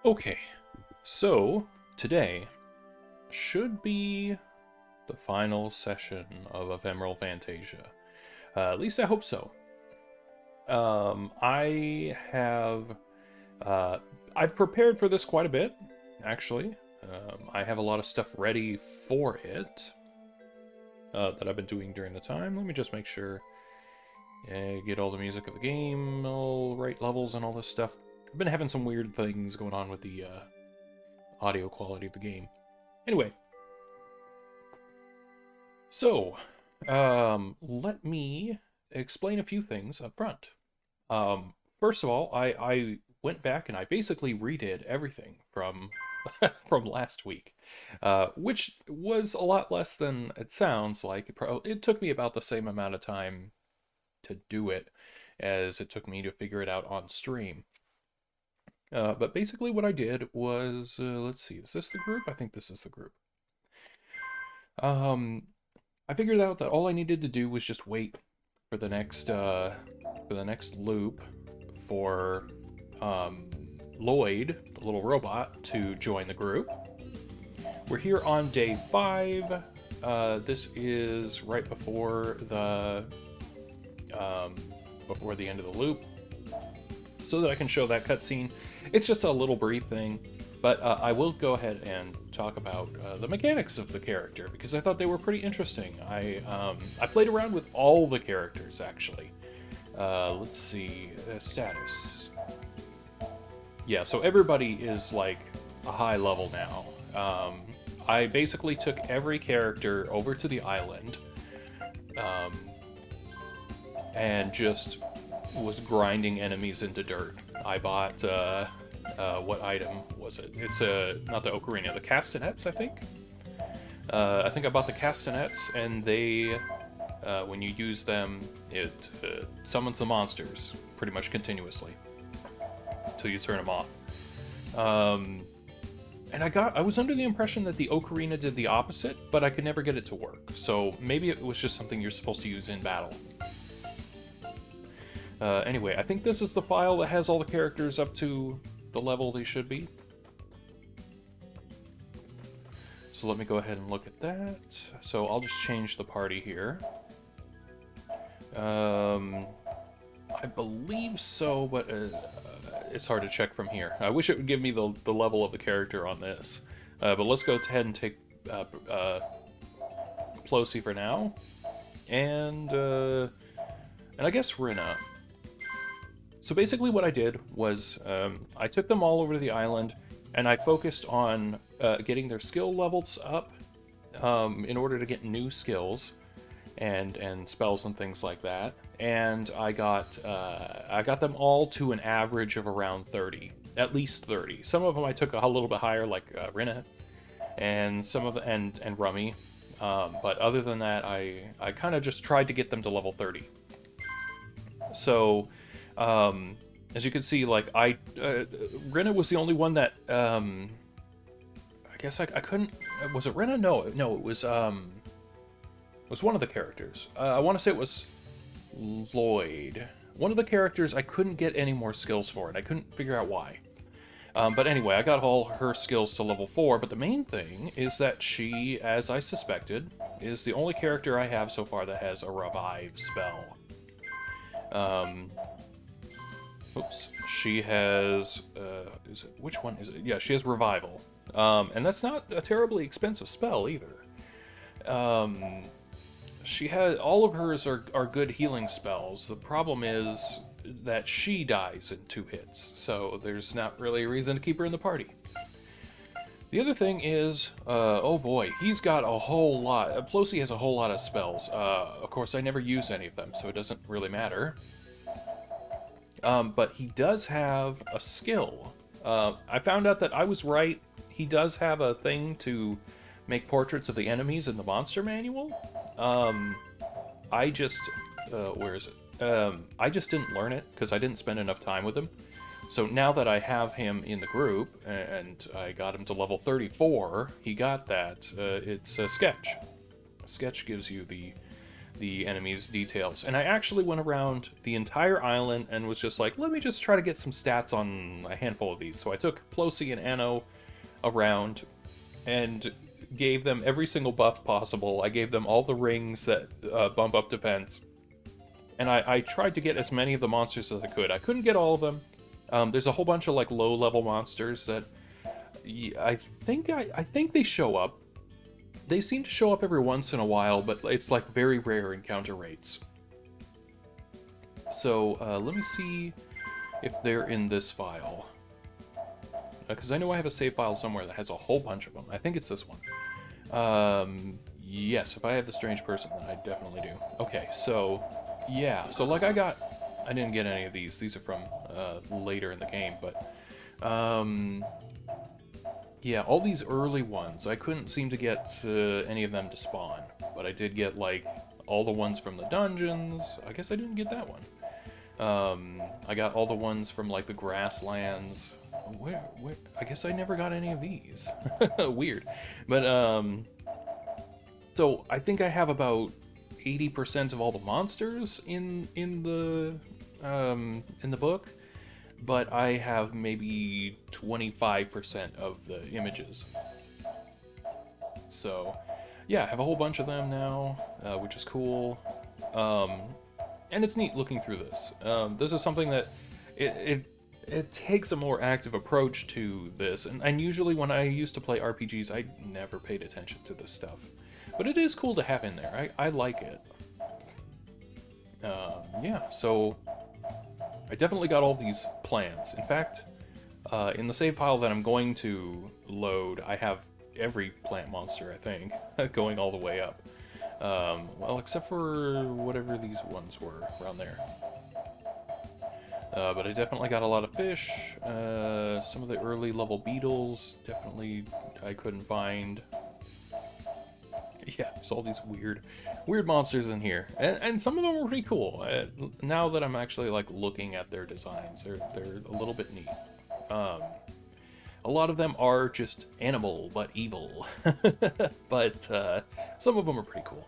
Okay, so today should be the final session of Ephemeral Fantasia. At least I hope so. I have I've prepared for this quite a bit, actually. I have a lot of stuff ready for it that I've been doing during the time. Let me just make sure. Get all the music of the game, all right levels, and all this stuff. I've been having some weird things going on with the audio quality of the game. Anyway, so let me explain a few things up front. First of all, I went back and I basically redid everything from from last week, which was a lot less than it sounds like. It took me about the same amount of time to do it as it took me to figure it out on stream. But basically what I did was, let's see, is this the group? I think this is the group. Um, I figured out that all I needed to do was just wait for the next loop for Lloyd, the little robot, to join the group. We're here on day 5. This is right before the end of the loop, so that I can show that cutscene. It's just a little brief thing, but I will go ahead and talk about the mechanics of the character, because I thought they were pretty interesting. I played around with all the characters, actually. Let's see, status. Yeah, so everybody is like a high level now. I basically took every character over to the island, and just was grinding enemies into dirt. I bought, what item was it? It's not the ocarina, the castanets, I think? I think I bought the castanets, and they, when you use them, it summons the monsters pretty much continuously until you turn them off. And I was under the impression that the ocarina did the opposite, but I could never get it to work. So maybe it was just something you're supposed to use in battle. Anyway, I think this is the file that has all the characters up to the level they should be. So let me go ahead and look at that. So I'll just change the party here. I believe so, but it's hard to check from here. I wish it would give me the level of the character on this. But let's go ahead and take Plosy for now. And I guess Rina. So basically what I did was I took them all over to the island, and I focused on getting their skill levels up in order to get new skills and spells and things like that. And I got them all to an average of around 30, at least 30. Some of them I took a little bit higher, like Rina, and some of and Rummy. But other than that, I kind of just tried to get them to level 30. So, as you can see, like, Rina was the only one that, I guess I couldn't, was it Rina? No, it was one of the characters. I want to say it was Lloyd. One of the characters I couldn't get any more skills for, and I couldn't figure out why. But anyway, I got all her skills to level 4, but the main thing is that she, as I suspected, is the only character I have so far that has a revive spell. Oops. She has, which one is it? Yeah, she has Revival. And that's not a terribly expensive spell, either. She had, all of hers are good healing spells. The problem is that she dies in 2 hits, so there's not really a reason to keep her in the party. The other thing is, oh boy, he's got a whole lot. Plosy has a whole lot of spells. Of course, I never use any of them, so it doesn't really matter. But he does have a skill. I found out that I was right. He does have a thing to make portraits of the enemies in the monster manual. I just, where is it? I just didn't learn it because I didn't spend enough time with him. So now that I have him in the group, and I got him to level 34, he got that. It's a sketch. A sketch gives you the the enemies' details. And I actually went around the entire island and was just like, let me just try to get some stats on a handful of these. So I took Plosy and Anno around and gave them every single buff possible. I gave them all the rings that bump up defense. And I tried to get as many of the monsters as I could. I couldn't get all of them. There's a whole bunch of like low-level monsters that I think they show up. They seem to show up every once in a while, but it's like very rare encounter rates. So let me see if they're in this file. Because I know I have a save file somewhere that has a whole bunch of them. I think it's this one. Yes, if I have the strange person, then I definitely do. Okay, so yeah. So like I didn't get any of these. These are from later in the game, but yeah, all these early ones, I couldn't seem to get any of them to spawn, but I did get, like, all the ones from the dungeons. I guess I didn't get that one. I got all the ones from, like, the grasslands. Where? I guess I never got any of these. Weird. But, so I think I have about 80% of all the monsters in the book. But I have maybe 25% of the images. So, yeah, I have a whole bunch of them now, which is cool. And it's neat looking through this. This is something that it takes a more active approach to this. And usually when I used to play RPGs, I never paid attention to this stuff. But it is cool to have in there. I like it. Yeah, so I definitely got all these plants. In fact, in the save file that I'm going to load, I have every plant monster, I think, going all the way up. Well, except for whatever these ones were around there. But I definitely got a lot of fish. Some of the early level beetles, definitely I couldn't find. Yeah, there's all these weird monsters in here, and some of them are pretty cool. Now that I'm actually like looking at their designs, they're a little bit neat. A lot of them are just animal but evil, but some of them are pretty cool.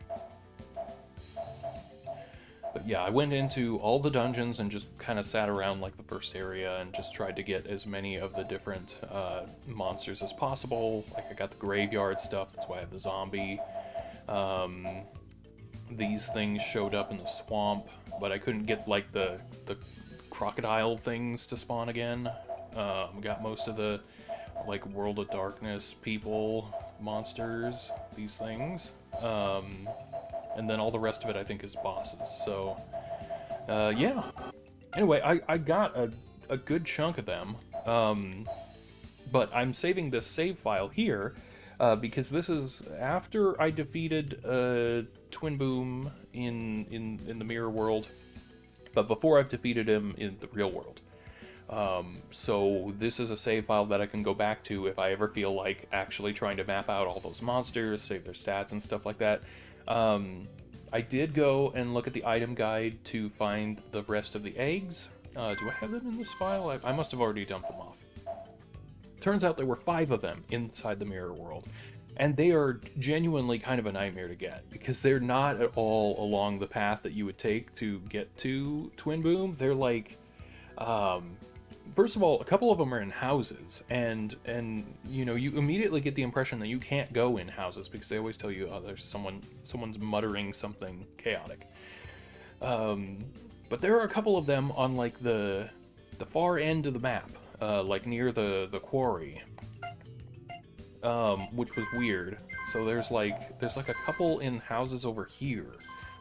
But yeah, I went into all the dungeons and just kind of sat around like the first area and just tried to get as many of the different monsters as possible. Like I got the graveyard stuff, that's why I have the zombie. These things showed up in the swamp, but I couldn't get like the crocodile things to spawn again. Got most of the like World of Darkness people, monsters, these things. And then all the rest of it I think is bosses. So yeah. Anyway, I got a good chunk of them. But I'm saving this save file here because this is after I defeated Twin Boom in the mirror world, but before I've defeated him in the real world. So this is a save file that I can go back to if I ever feel like actually trying to map out all those monsters, save their stats and stuff like that. I did go and look at the item guide to find the rest of the eggs. Do I have them in this file? I must have already dumped them off. Turns out there were 5 of them inside the mirror world, and they are genuinely kind of a nightmare to get because they're not at all along the path that you would take to get to Twin Boom. They're like, first of all, a couple of them are in houses, and you know, you immediately get the impression that you can't go in houses because they always tell you, oh, there's someone's muttering something chaotic. But there are a couple of them on like the far end of the map, like near the quarry, which was weird. So there's like a couple in houses over here,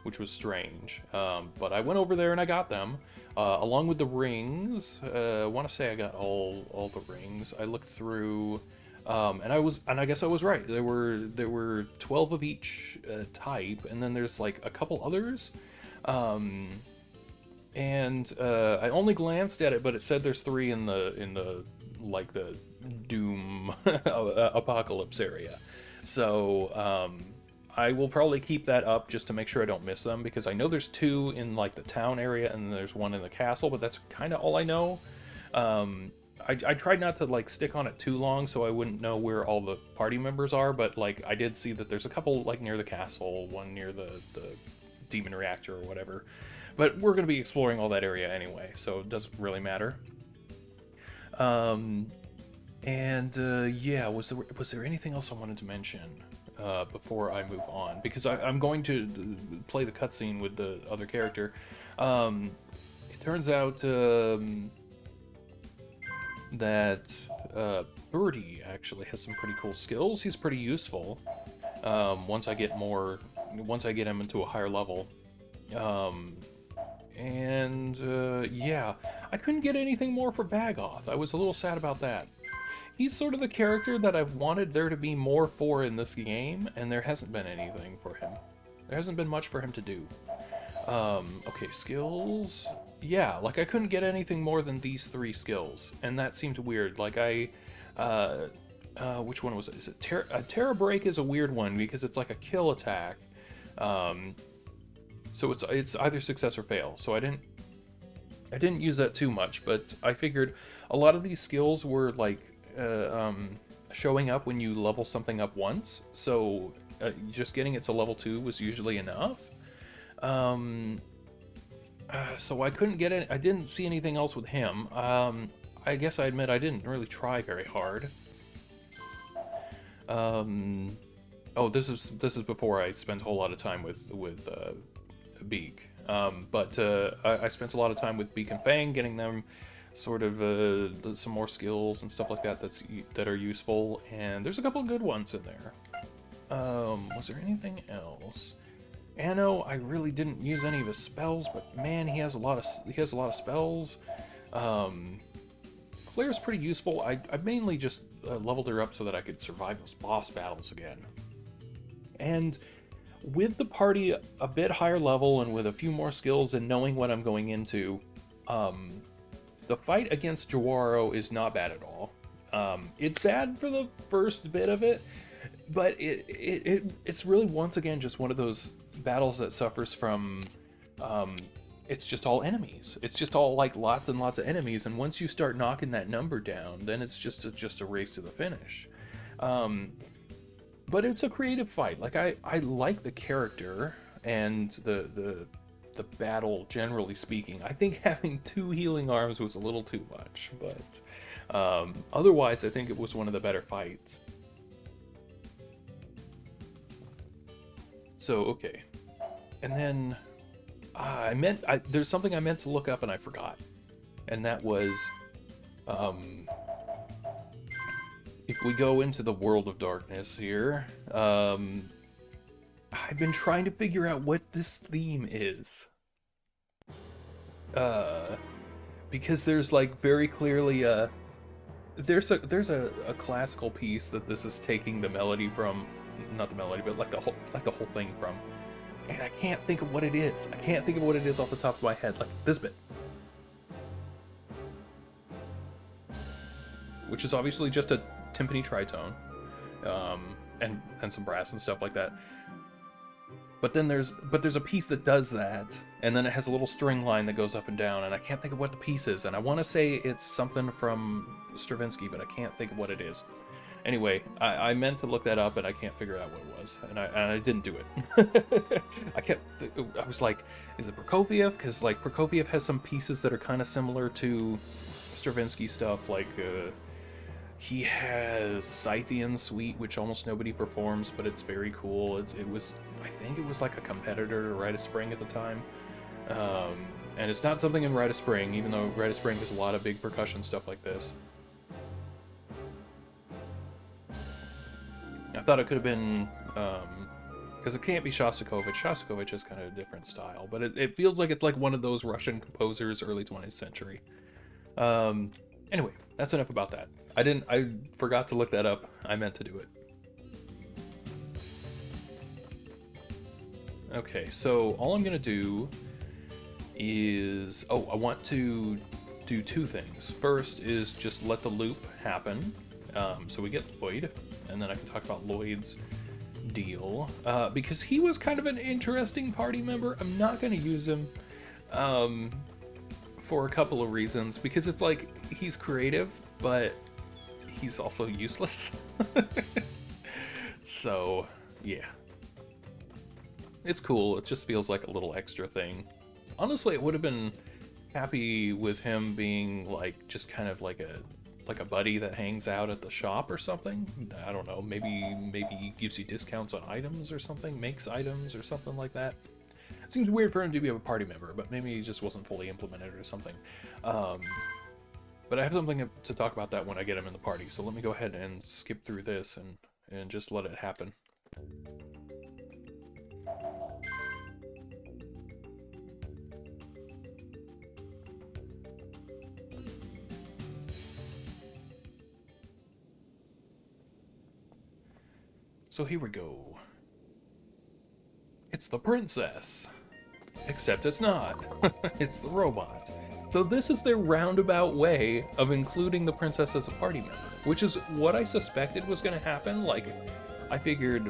which was strange. But I went over there and I got them, along with the rings. I want to say I got all the rings. I looked through, and I guess I was right. There were 12 of each type, and then there's like a couple others. And I only glanced at it, but it said there's 3 in the like the Doom apocalypse area. So I will probably keep that up just to make sure I don't miss them, because I know there's 2 in like the town area and there's 1 in the castle, but that's kind of all I know. I tried not to like stick on it too long so I wouldn't know where all the party members are, but like I did see that there's a couple like near the castle, one near the demon reactor or whatever. But we're going to be exploring all that area anyway, so it doesn't really matter. Yeah, was there anything else I wanted to mention before I move on? Because I'm going to play the cutscene with the other character. It turns out that Birdie actually has some pretty cool skills. He's pretty useful once I get him into a higher level. Yeah, I couldn't get anything more for Bagoth. I was a little sad about that. He's sort of the character that I've wanted there to be more for in this game, and there hasn't been anything for him. There hasn't been much for him to do. Okay, skills. Yeah, like I couldn't get anything more than these 3 skills, and that seemed weird. Like which one was it? Is it Terra Break is a weird one because it's like a kill attack. So it's either success or fail. So I didn't use that too much, but I figured a lot of these skills were like showing up when you level something up once. So just getting it to level 2 was usually enough. So I couldn't get it. I didn't see anything else with him. I guess I admit I didn't really try very hard. Oh, this is before I spent a whole lot of time with Beak. I spent a lot of time with Beak and Fang, getting them sort of some more skills and stuff like that that are useful. And there's a couple of good ones in there. Was there anything else? Anno, I really didn't use any of his spells, but man, he has a lot of spells. Claire's pretty useful. I mainly just leveled her up so that I could survive those boss battles again. And with the party a bit higher level and with a few more skills and knowing what I'm going into, the fight against Jawaro is not bad at all. It's bad for the first bit of it, but it's really, once again, just one of those battles that suffers from it's just all enemies. It's just all like lots and lots of enemies, and once you start knocking that number down, then it's just a race to the finish. But it's a creative fight. Like I like the character and the battle, generally speaking. I think having 2 healing arms was a little too much, but otherwise I think it was one of the better fights. So okay, and then there's something I meant to look up and I forgot, and that was if we go into the world of darkness here, I've been trying to figure out what this theme is. Because there's like very clearly there's a classical piece that this is taking the melody from, not the melody, but like the whole thing from. And I can't think of what it is. I can't think of what it is off the top of my head. Like this bit. Which is obviously just a timpani tritone. And some brass and stuff like that. But then there's a piece that does that, and then it has a little string line that goes up and down, and I can't think of what the piece is, and I want to say it's something from Stravinsky, but I can't think of what it is. Anyway, I meant to look that up, and I can't figure out what it was, and I didn't do it. I was like, is it Prokofiev? Because like Prokofiev has some pieces that are kind of similar to Stravinsky stuff, like he has Scythian Suite, which almost nobody performs, but it's very cool. I think it was like a competitor to Rite of Spring at the time, and it's not something in Rite of Spring, even though Rite of Spring has a lot of big percussion stuff like this. I thought it could have been, because it can't be Shostakovich. Shostakovich is kind of a different style, but it feels like it's like one of those Russian composers, early 20th century. Anyway, that's enough about that. I forgot to look that up. I meant to do it. Okay, so all I'm gonna do is, I want to do 2 things. First is just let the loop happen, so we get Lloyd, and then I can talk about Lloyd's deal, because he was kind of an interesting party member. I'm not gonna use him for a couple of reasons, because it's like he's creative, but he's also useless. So yeah. it's cool. It just feels like a little extra thing. Honestly, it would have been happy with him being like just kind of like a buddy that hangs out at the shop or something. I don't know. Maybe he gives you discounts on items or something, makes items or something like that. It seems weird for him to be a party member, but maybe he just wasn't fully implemented or something. But I have something to talk about that when I get him in the party. So let me go ahead and skip through this and just let it happen. So here we go. It's the princess. Except it's not. It's the robot. So this is their roundabout way of including the princess as a party member, which is what I suspected was going to happen. Like, I figured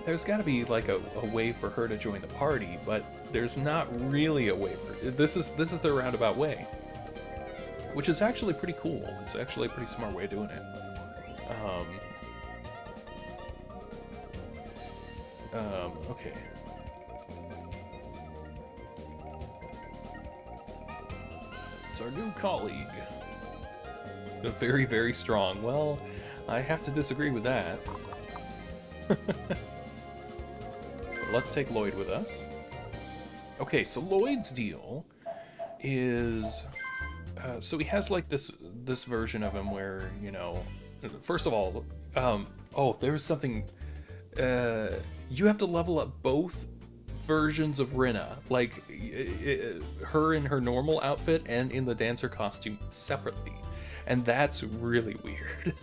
there's got to be like a way for her to join the party, but there's not really a way for this is their roundabout way, which is actually pretty cool. It's actually a pretty smart way of doing it. Okay. It's our new colleague. Very, very strong. Well, I have to disagree with that. Let's take Lloyd with us. Okay, so Lloyd's deal is... so he has like this version of him where, you know... First of all, oh, there's something... you have to level up both versions of Rinna, like her in her normal outfit and in the dancer costume separately, and that's really weird.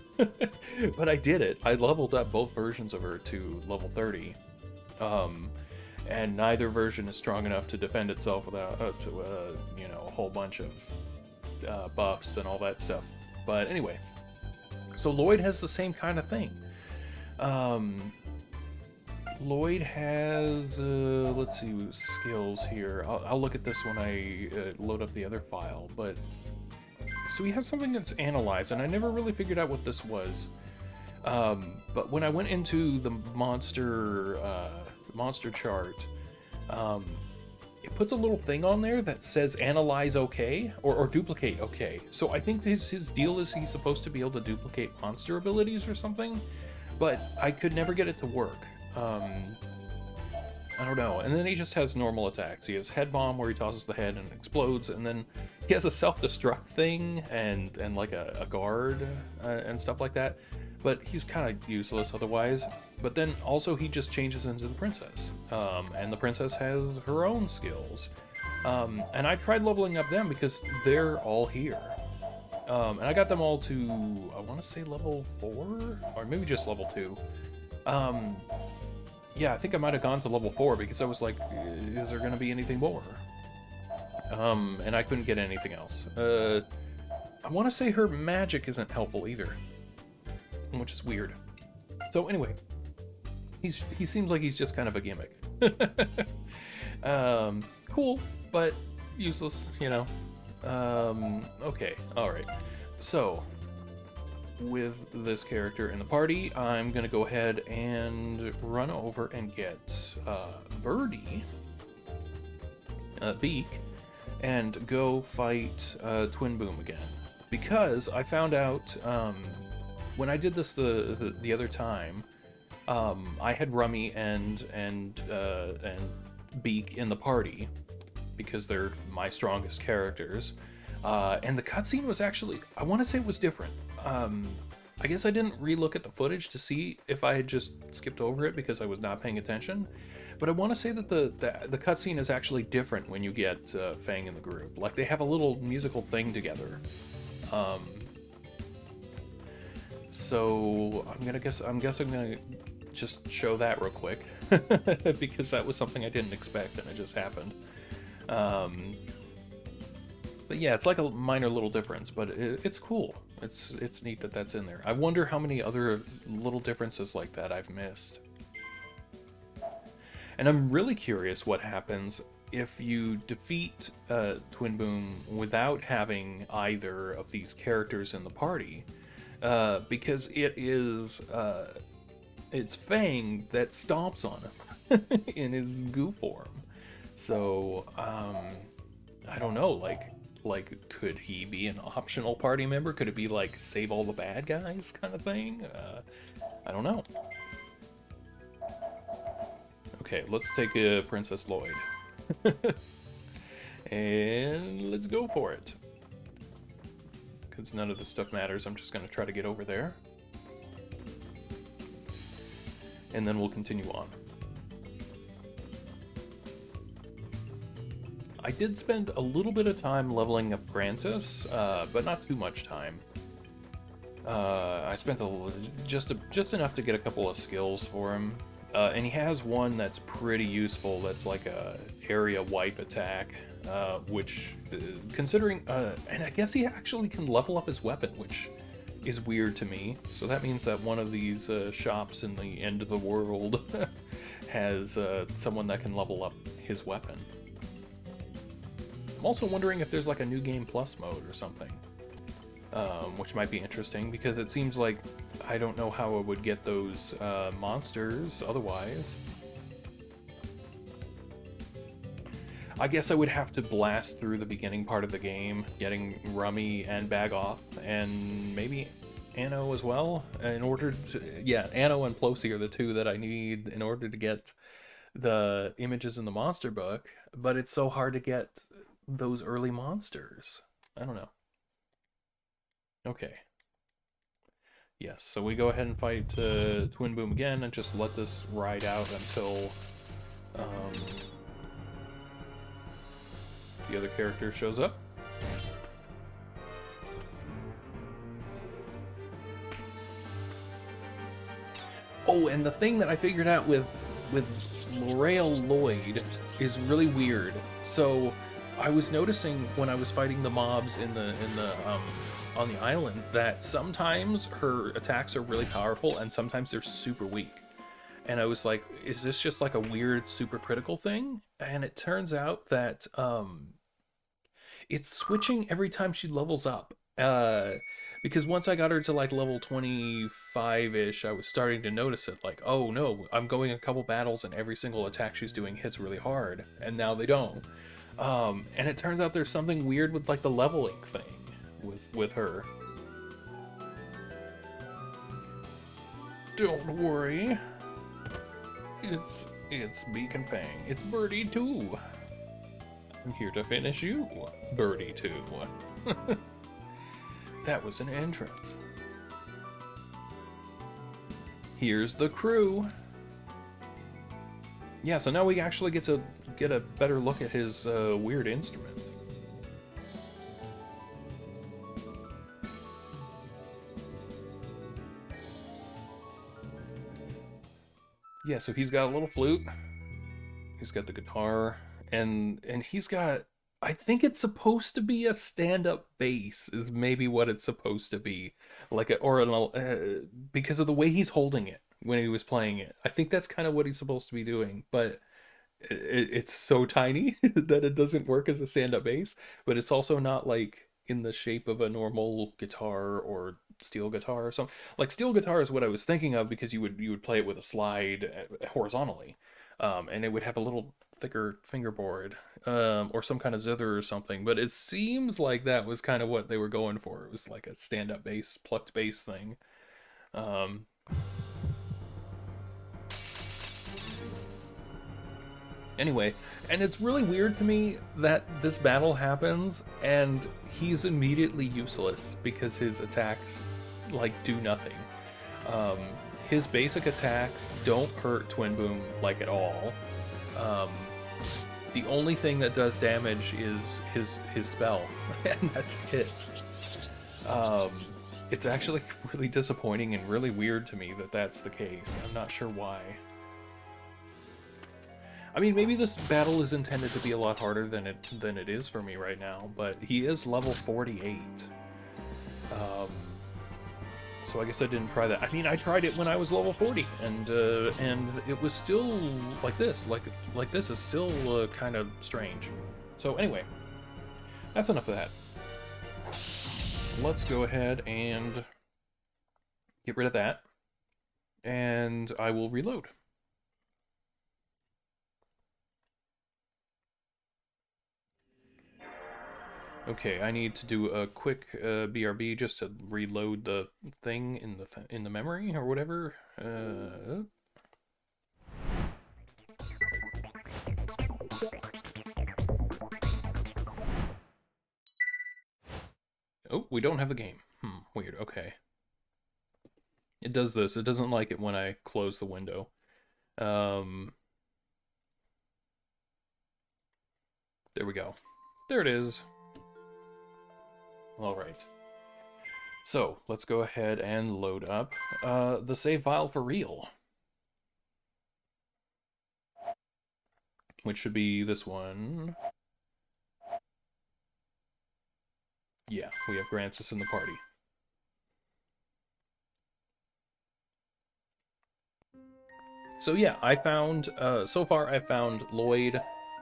But I did it. I leveled up both versions of her to level 30, and neither version is strong enough to defend itself without you know, a whole bunch of buffs and all that stuff. But anyway, so Lloyd has the same kind of thing. Lloyd has, let's see, skills here. I'll look at this when I load up the other file, but... So he has something that's analyzed, and I never really figured out what this was. But when I went into the monster chart, it puts a little thing on there that says analyze okay, or duplicate okay. So I think his deal is he's supposed to be able to duplicate monster abilities or something, but I could never get it to work. I don't know. And then he just has normal attacks. He has head bomb where he tosses the head and explodes, and then he has a self-destruct thing and like a guard and stuff like that. But he's kind of useless otherwise. But then also he just changes into the princess, and the princess has her own skills. And I tried leveling up them because they're all here. And I got them all to, I want to say level 4, or maybe just level 2. Yeah, I think I might have gone to level 4 because I was like, is there going to be anything more? And I couldn't get anything else. I want to say her magic isn't helpful either, which is weird. So anyway, he seems like he's just kind of a gimmick. Cool, but useless, you know. Okay, alright. So, with this character in the party, I'm gonna go ahead and run over and get Birdie, Beak, and go fight Twin Boom again. Because I found out when I did this the other time, I had Rummy and Beak in the party because they're my strongest characters. And the cutscene was actually, I want to say it was different. I guess I didn't re-look at the footage to see if I had just skipped over it because I was not paying attention. But I want to say that the cutscene is actually different when you get Fang in the group. Like, they have a little musical thing together. So I'm guessing I'm gonna just show that real quick because that was something I didn't expect and it just happened. But yeah, it's like a minor little difference, but it's cool. It's neat that that's in there. I wonder how many other little differences like that I've missed. And I'm really curious what happens if you defeat Twin Boom without having either of these characters in the party, because it's Fang that stomps on him. in his goo form. So, I don't know, like, could he be an optional party member? Could it be like save all the bad guys kind of thing? I don't know. Okay, let's take Princess Lloyd. And let's go for it. Because none of this stuff matters, I'm just going to try to get over there. And then we'll continue on. I did spend a little bit of time leveling Apprentice, but not too much time. I spent just enough to get a couple of skills for him. And he has one that's pretty useful, that's like a area wipe attack, which, considering, and I guess he actually can level up his weapon, which is weird to me. So that means that one of these shops in the end of the world has someone that can level up his weapon. I'm also wondering if there's like a New Game Plus mode or something, which might be interesting, because it seems like I don't know how I would get those monsters otherwise. I guess I would have to blast through the beginning part of the game, getting Rummy and Bag Off, and maybe Anno as well, in order to... Yeah, Anno and Plosy are the two that I need in order to get the images in the monster book, but it's so hard to get those early monsters. I don't know. Okay. Yes, so we go ahead and fight Twin Boom again and just let this ride out until the other character shows up. Oh, and the thing that I figured out with L'Oreal Lloyd is really weird. So I was noticing when I was fighting the mobs in the on the island that sometimes her attacks are really powerful and sometimes they're super weak. And I was like, is this just like a weird super critical thing? And it turns out that it's switching every time she levels up. Because once I got her to like level 25-ish, I was starting to notice it. Like, oh no, I'm going a couple battles and every single attack she's doing hits really hard. And now they don't. And it turns out there's something weird with like the leveling thing with her. Don't worry. It's Beak and Fang. It's Birdie too. I'm here to finish you, Birdie too. That was an entrance. Here's the crew. Yeah, so now we actually get to get a better look at his weird instrument. Yeah, so he's got a little flute. He's got the guitar, and he's got, I think it's supposed to be a stand-up bass is maybe what it's supposed to be, like because of the way he's holding it when he was playing it. I think that's kind of what he's supposed to be doing, but it's so tiny that it doesn't work as a stand-up bass. But it's also not like in the shape of a normal guitar or steel guitar or something. Like steel guitar is what I was thinking of, because you would play it with a slide horizontally, and it would have a little thicker fingerboard, or some kind of zither or something. But it seems like that was kind of what they were going for. It was like a stand-up bass, plucked bass thing. Anyway, and it's really weird to me that this battle happens and he's immediately useless because his attacks, like, do nothing. His basic attacks don't hurt Twin Boom, like, at all. The only thing that does damage is his spell, and that's it. It's actually really disappointing and really weird to me that that's the case. I'm not sure why. I mean, maybe this battle is intended to be a lot harder than it is for me right now, but he is level 48. So I guess I didn't try that. I mean, I tried it when I was level 40, and it was still like this. Like this is still kind of strange. So anyway, that's enough of that. Let's go ahead and get rid of that, and I will reload. Okay, I need to do a quick BRB just to reload the thing in the memory or whatever. Oh, we don't have the game. Weird. Okay. It does this. It doesn't like it when I close the window. There we go. There it is. All right. So, let's go ahead and load up the save file for real. Which should be this one. Yeah, we have Grantis in the party. So yeah, I found, so far I found Lloyd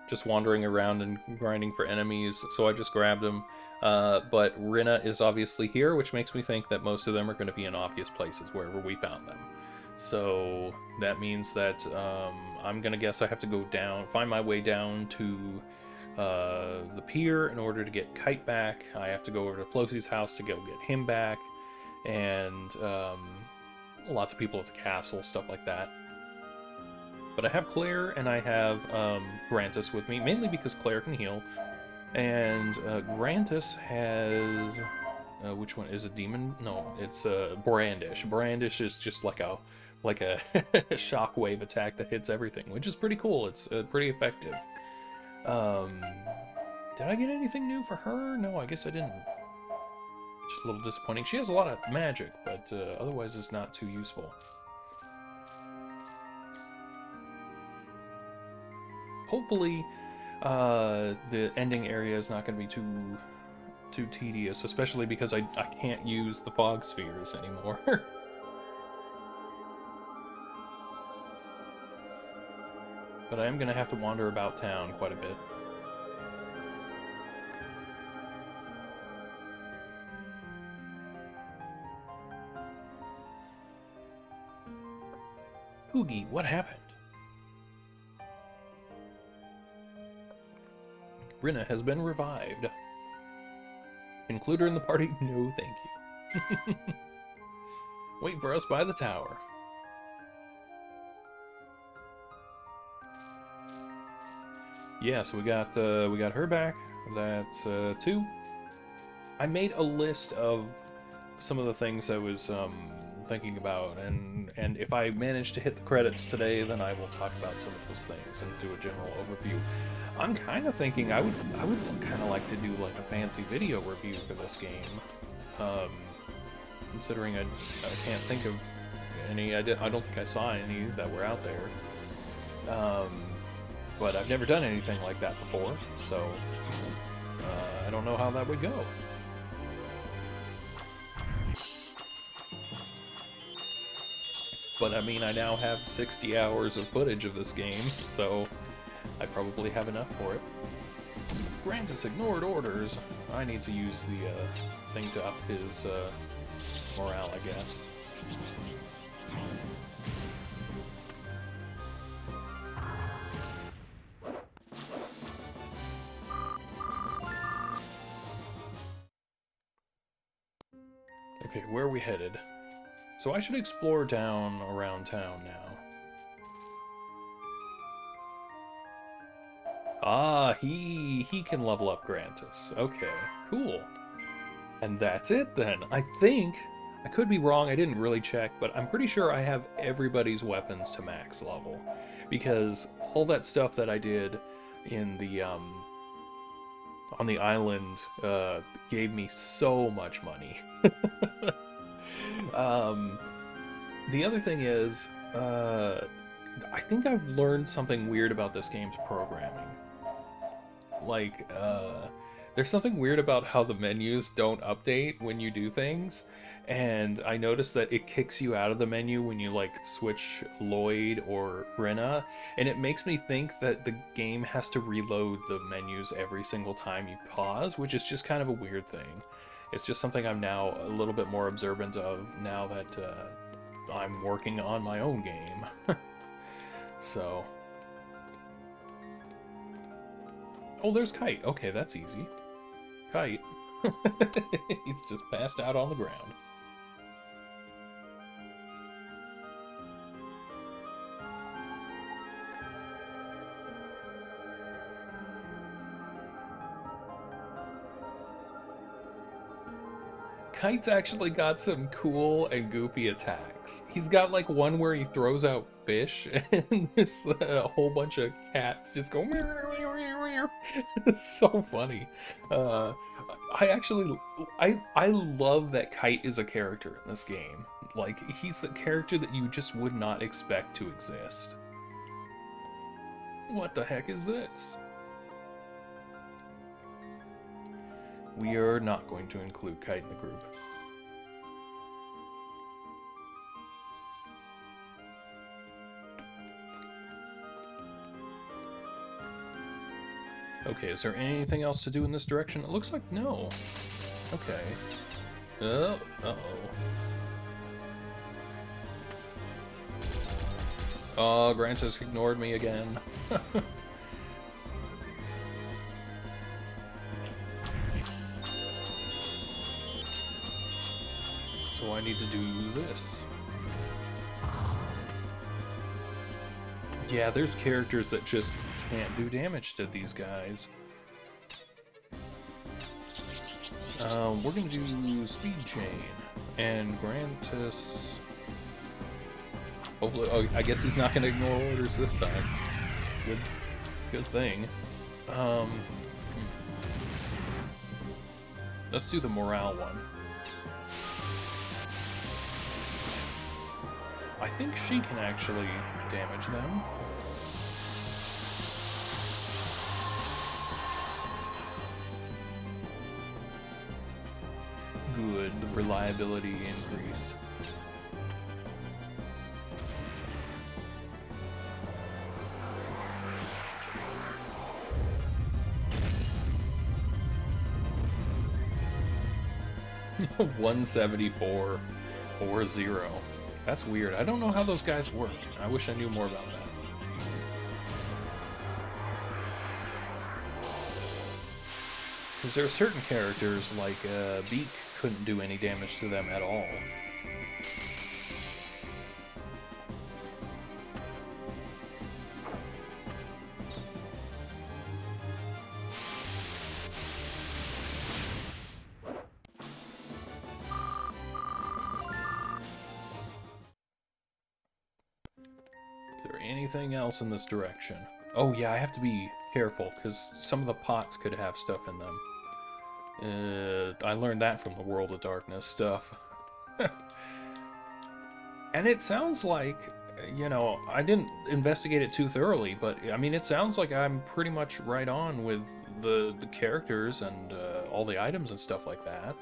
just wandering around and grinding for enemies, so I just grabbed him. But Rinna is obviously here, which makes me think that most of them are going to be in obvious places wherever we found them. So that means that I'm going to guess I have to go down, find my way down to the pier in order to get Kite back. I have to go over to Plosie's house to go get him back, and lots of people at the castle, stuff like that. But I have Claire and I have Grantis with me, mainly because Claire can heal. And Grantis has... which one? Is it Demon? No, it's Brandish. Brandish is just like a shockwave attack that hits everything, which is pretty cool. It's pretty effective. Did I get anything new for her? No, I guess I didn't. Just a little disappointing. She has a lot of magic, but otherwise it's not too useful. Hopefully, the ending area is not going to be too tedious, especially because I can't use the fog spheres anymore. But I am going to have to wander about town quite a bit. Poogie, what happened? Rinna has been revived. Include her in the party? No, thank you. Wait for us by the tower. Yeah, so we got her back. That's 2. I made a list of some of the things I was thinking about, and if I manage to hit the credits today, then I will talk about some of those things and do a general overview. I'm kind of thinking I would kind of like to do like a fancy video review for this game, considering I can't think of any. I don't think I saw any that were out there, but I've never done anything like that before, so I don't know how that would go. But I mean, I now have 60 hours of footage of this game, so I probably have enough for it. Grantis ignored orders. I need to use the thing to up his morale, I guess. Okay, where are we headed? So I should explore down around town now. Ah, he can level up Grantis. Okay, cool. And that's it then. I think, I could be wrong, I didn't really check, but I'm pretty sure I have everybody's weapons to max level. Because all that stuff that I did in the, on the island, gave me so much money. The other thing is, I think I've learned something weird about this game's programming. Like, there's something weird about how the menus don't update when you do things, and I noticed that it kicks you out of the menu when you, like, switch Lloyd or Rinna, and it makes me think that the game has to reload the menus every single time you pause, which is just kind of a weird thing. It's just something I'm now a little bit more observant of now that I'm working on my own game. So... Oh, there's Kite. Okay, that's easy. Kite. He's just passed out on the ground. Kite's actually got some cool and goofy attacks. He's got like one where he throws out fish and there's a whole bunch of cats just go meow, meow, meow, meow. It's so funny. I love that Kite is a character in this game. Like, he's the character that you just would not expect to exist. What the heck is this? We are not going to include Kite in the group. Okay, is there anything else to do in this direction? It looks like no. Okay. Uh-oh. Oh, Grant has ignored me again. So I need to do this. Yeah, there's characters that just can't do damage to these guys. We're gonna do Speed Chain and grant us. Hopefully, oh, I guess he's not gonna ignore orders this time. Good thing. Let's do the morale one. I think she can actually damage them. Good, the reliability increased. $174 or 0. That's weird. I don't know how those guys work. I wish I knew more about that. Because there are certain characters, like Beak, couldn't do any damage to them at all. Is there anything else in this direction? Oh yeah, I have to be careful, because some of the pots could have stuff in them. I learned that from the World of Darkness stuff. And it sounds like, you know, I didn't investigate it too thoroughly, but I mean, it sounds like I'm pretty much right on with the characters and all the items and stuff like that.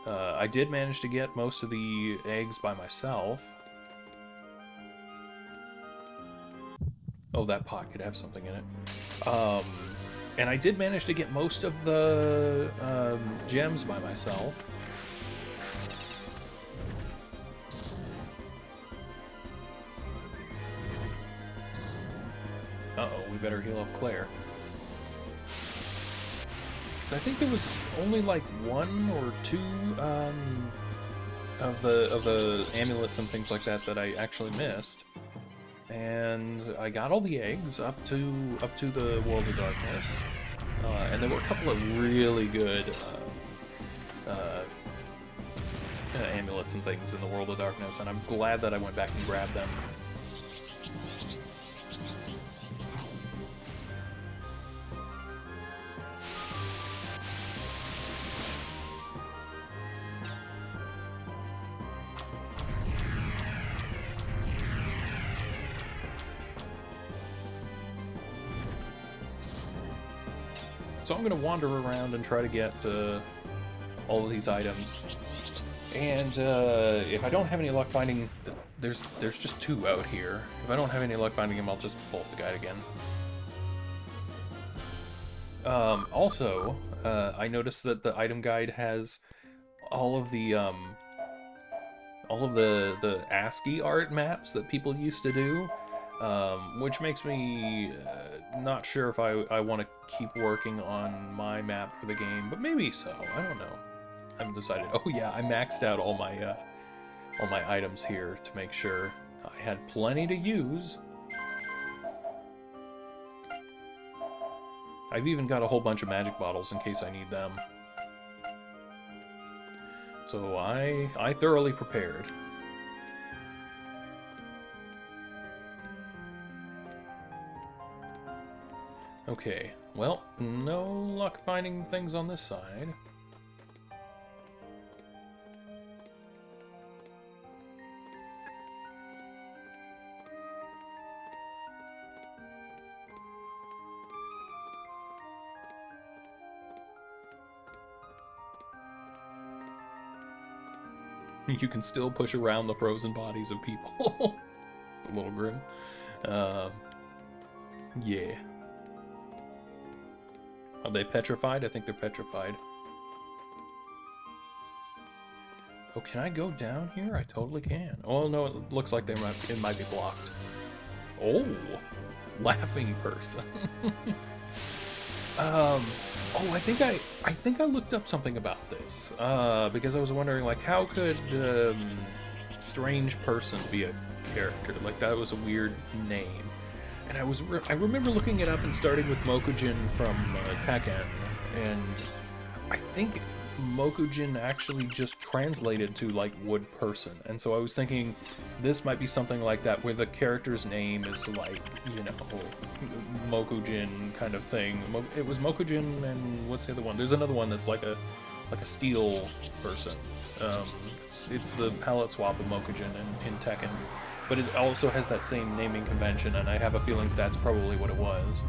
I did manage to get most of the eggs by myself. Oh, that pot could have something in it. And I did manage to get most of the gems by myself. Uh-oh, we better heal up Claire. Because I think there was only like 1 or 2 of the amulets and things like that that I actually missed. And I got all the eggs up to the World of Darkness, and there were a couple of really good amulets and things in the World of Darkness, and I'm glad that I went back and grabbed them. So I'm going to wander around and try to get all of these items. And if I don't have any luck finding... There's just 2 out here. If I don't have any luck finding them, I'll just bolt the guide again. Also, I noticed that the item guide has all of the ASCII art maps that people used to do. which makes me not sure if I want to keep working on my map for the game, but maybe so. I don't know. I haven't decided. Oh yeah, I maxed out all my items here to make sure I had plenty to use. I've even got a whole bunch of magic bottles in case I need them. So I thoroughly prepared. Okay, well, no luck finding things on this side. You can still push around the frozen bodies of people. It's a little grim. Yeah. Are they petrified? I think they're petrified. Oh, can I go down here? I totally can. Oh no, it looks like it might be blocked. Oh, laughing person. Oh, I think I looked up something about this because I was wondering, like, how could strange person be a character? Like, that was a weird name. And I remember looking it up and starting with Mokujin from Tekken, and I think Mokujin actually just translated to, like, wood person. And so I was thinking this might be something like that, where the character's name is, like, you know, Mokujin kind of thing. It was Mokujin, and what's the other one? There's another one that's like a steel person. It's the palette swap of Mokujin in Tekken. But it also has that same naming convention, and I have a feeling that's probably what it was.